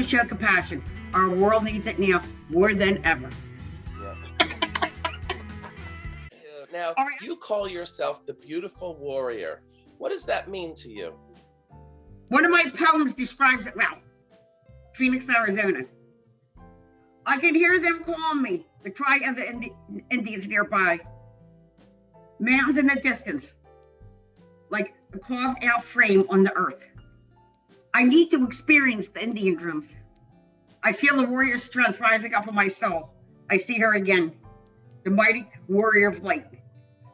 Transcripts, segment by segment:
show compassion. Our world needs it now more than ever. Yeah. Now, All right. you call yourself the beautiful warrior. What does that mean to you? One of my poems describes it well. Phoenix, Arizona. I can hear them calling me, the cry of the Indians nearby. Mountains in the distance, like a carved out frame on the earth. I need to experience the Indian drums. I feel the warrior strength rising up in my soul. I see her again, the mighty warrior of light,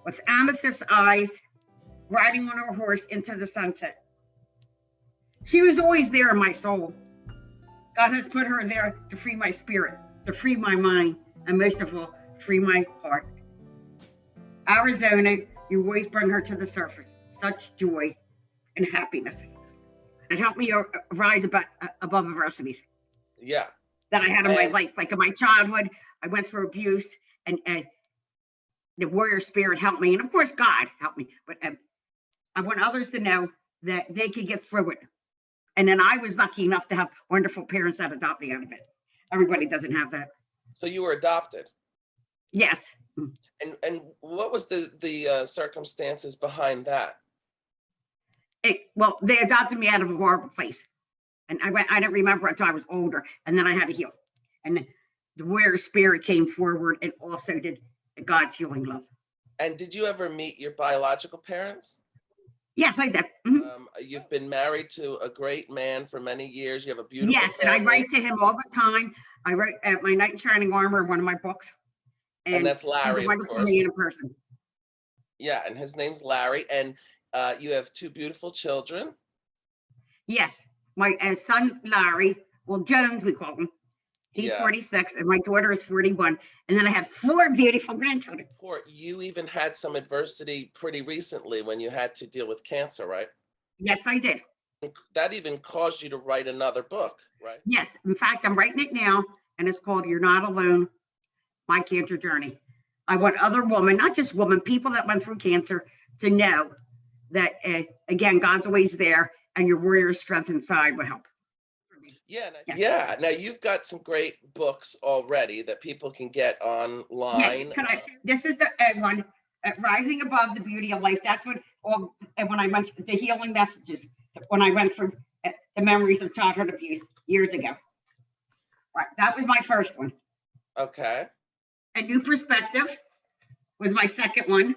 with amethyst eyes, riding on her horse into the sunset. She was always there in my soul. God has put her there to free my spirit, to free my mind, and most of all, free my heart. Arizona, you always bring her to the surface. Such joy and happiness. And help me rise above adversities. Yeah. That I had in my life. Like in my childhood, I went through abuse, and the warrior spirit helped me. And of course, God helped me. But I want others to know that they can get through it. And then I was lucky enough to have wonderful parents that adopted me out of it. Everybody doesn't have that. So you were adopted? Yes. And what was the circumstances behind that? Well, they adopted me out of a horrible place. And I didn't remember until I was older. And then I had to heal. And the warrior spirit came forward and also did God's healing love. And did you ever meet your biological parents? Yes, I did. You've been married to a great man for many years. You have a beautiful Yes, family. and I write to him all the time. I write at my Knight in Shining Armor, one of my books. And that's Larry, he's a wonderful of course. man in person. Yeah, and his name's Larry. And you have two beautiful children. Yes, my son Larry, well, Jones, we call him. He's 46, and my daughter is 41. And then I have 4 beautiful grandchildren. You even had some adversity pretty recently when you had to deal with cancer, right? Yes, I did. That even caused you to write another book, right? Yes. In fact, I'm writing it now, and it's called You're Not Alone, My Cancer Journey. I want other women, not just women, people that went through cancer to know that, again, God's always there, and your warrior strength inside will help. Yeah. Now you've got some great books already that people can get online. Yeah, this is the one, Rising Above the Beauty of Life. That's what, when I went the healing messages, when I went through the memories of childhood abuse years ago. Right, that was my first one. Okay. A New Perspective was my second one.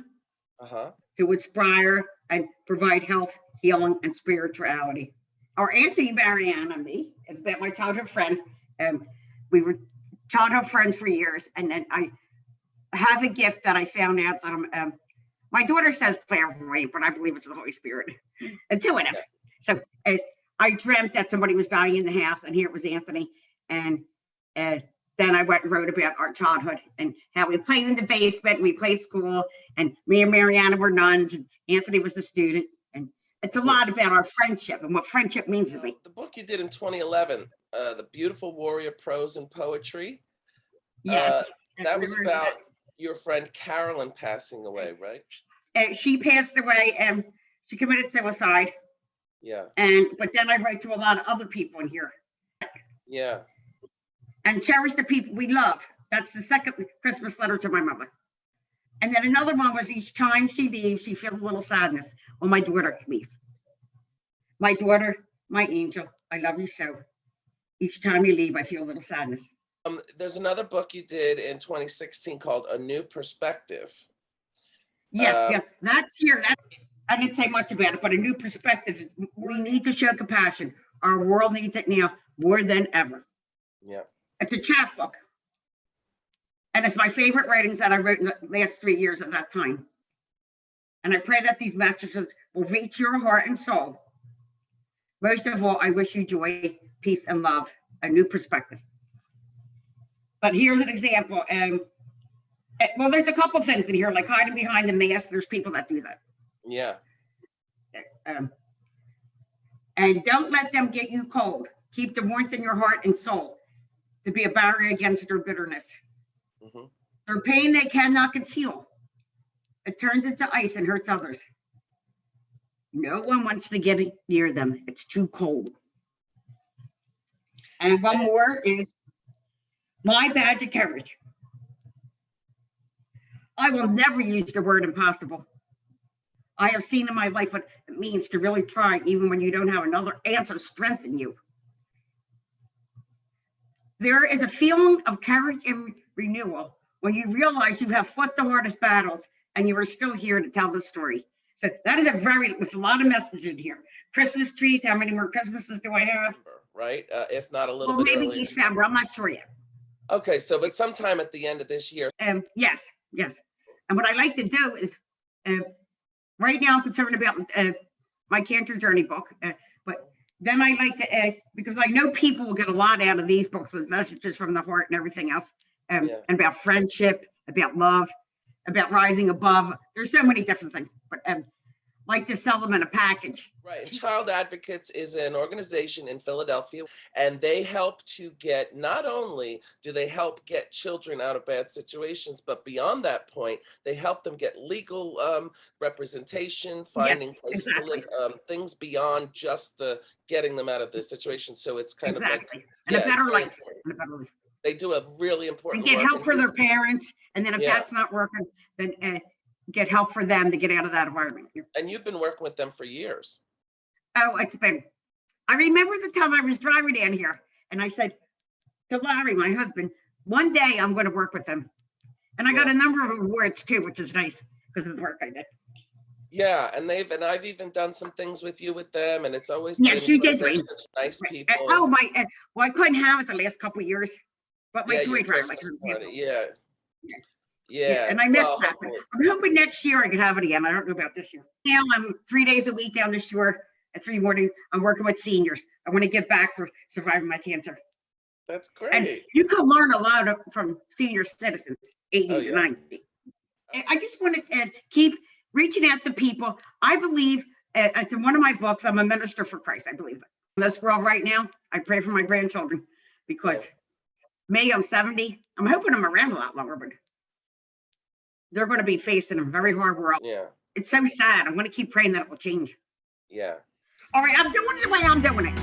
To inspire and provide health, healing, and spirituality. Our Anthony Marianne and me has been my childhood friend. We were childhood friends for years. And then I have a gift that I found out that my daughter says clairvoyant, but I believe it's the Holy Spirit. And 2 of them. So I dreamt that somebody was dying in the house, and here it was Anthony. And then I went and wrote about our childhood and how we played in the basement, and we played school, and me and Mariana were nuns, and Anthony was the student. And it's a lot about our friendship and what friendship means to me. The book you did in 2011, The Beautiful Warrior, Prose and Poetry. Yes. That was about your friend Carolyn passing away, right? She passed away, and she committed suicide. Yeah. But then I write to a lot of other people in here. Yeah. And cherish the people we love. That's the second Christmas letter to my mother. And then another one was each time she leaves, she feels a little sadness. When my daughter leaves. My daughter, my angel, I love you so. Each time you leave, I feel a little sadness. There's another book you did in 2016 called A New Perspective. Yes, that's here. I didn't say much about it, but A New Perspective. We need to show compassion. Our world needs it now more than ever. Yeah. It's a chapbook. And it's my favorite writings that I wrote in the last 3 years of that time. And I pray that these messages will reach your heart and soul. Most of all, I wish you joy, peace, and love, a new perspective. But here's an example. Well, there's a couple things in here, like hiding behind the mask. There's people that do that. Yeah. And don't let them get you cold. Keep the warmth in your heart and soul to be a barrier against their bitterness. Their pain they cannot conceal. It turns into ice and hurts others. No one wants to get near them. It's too cold. And one more is my badge of courage. I will never use the word impossible. I have seen in my life what it means to really try, even when you don't have another answer strengthen you. There is a feeling of courage and renewal when you realize you have fought the hardest battles and you are still here to tell the story. So that is with a lot of messages in here. Christmas trees, how many more Christmases do I have? Right, if not a little bit maybe earlier. December, I'm not sure yet. Okay, so but sometime at the end of this year. Yes. And what I like to do is, right now I'm concerned about my cancer journey book, but then I like to, because I know people will get a lot out of these books with messages from the heart and everything else, and about friendship, about love, about rising above. There's so many different things, but like to sell them in a package. Right. Child Advocates is an organization in Philadelphia, and they help to get, not only do they help get children out of bad situations, but beyond that point, they help them get legal representation, finding places to live, things beyond just the getting them out of the situation. So it's kind of like, and a better life. They do a really important work. Get help for their parents, and then if that's not working, then get help for them to get out of that environment. And you've been working with them for years. Oh, I remember the time I was driving down here and I said to Larry, my husband, one day I'm going to work with them. And I got a number of awards too, which is nice because of the work I did. Yeah, and I've even done some things with you with them, and it's always yes, you did. They're such nice people. Oh my! Well, I couldn't have it the last couple of years, but my boyfriend, Yeah, and I missed that. I'm hoping next year I can have it again. I don't know about this year. Now I'm 3 days a week down the shore at 3 mornings. I'm working with seniors. I want to give back for surviving my cancer. That's great. And you can learn a lot from senior citizens, 80 to 90. I just want to keep reaching out to people. I believe, it's in one of my books, I'm a minister for Christ. I believe in this world right now. I pray for my grandchildren because I'm 70. I'm hoping I'm around a lot longer, but they're going to be facing a very hard world. Yeah. It's so sad. I'm going to keep praying that it will change. Yeah. All right. I'm doing it the way I'm doing it.